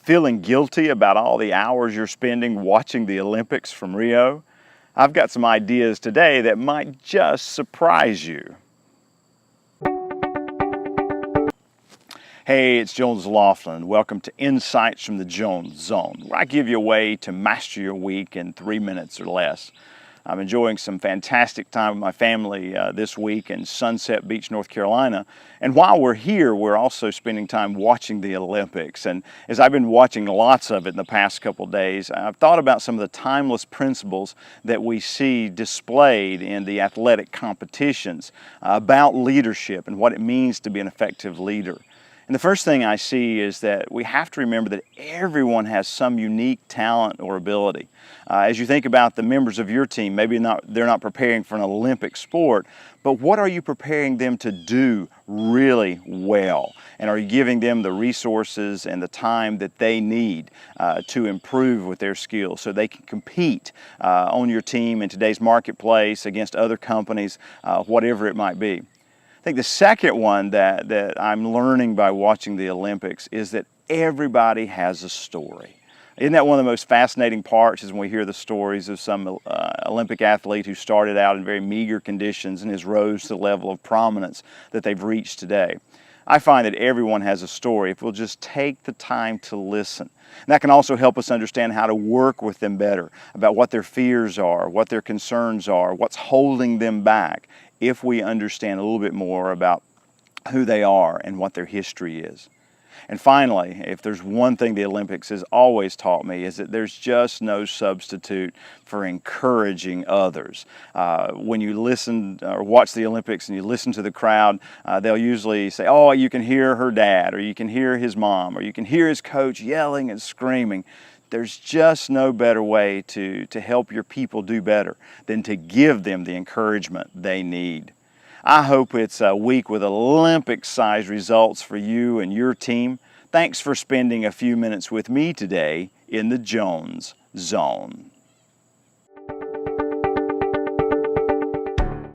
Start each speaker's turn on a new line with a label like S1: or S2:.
S1: Feeling guilty about all the hours you're spending watching the Olympics from Rio? I've got some ideas today that might just surprise you. Hey, it's Jones Loflin. Welcome to Insights from the Jones Zone, where I give you a way to master your week in 3 minutes or less. I'm enjoying some fantastic time with my family this week in Sunset Beach, North Carolina. And while we're here, we're also spending time watching the Olympics. And as I've been watching lots of it in the past couple days, I've thought about some of the timeless principles that we see displayed in the athletic competitions about leadership and what it means to be an effective leader. And the first thing I see is that we have to remember that everyone has some unique talent or ability. As you think about the members of your team, maybe they're not preparing for an Olympic sport, but what are you preparing them to do really well? And are you giving them the resources and the time that they need to improve with their skills so they can compete on your team in today's marketplace against other companies, whatever it might be? I think the second one that I'm learning by watching the Olympics is that everybody has a story. Isn't that one of the most fascinating parts is when we hear the stories of some Olympic athlete who started out in very meager conditions and has rose to the level of prominence that they've reached today. I find that everyone has a story if we'll just take the time to listen. And that can also help us understand how to work with them better, about what their fears are, what their concerns are, what's holding them back, if we understand a little bit more about who they are and what their history is. And finally, if there's one thing the Olympics has always taught me is that there's just no substitute for encouraging others. When you listen or watch the Olympics and you listen to the crowd, they'll usually say, oh, you can hear her dad, or you can hear his mom, or you can hear his coach yelling and screaming. There's just no better way to help your people do better than to give them the encouragement they need. I hope it's a week with Olympic-sized results for you and your team. Thanks for spending a few minutes with me today in the Jones Zone.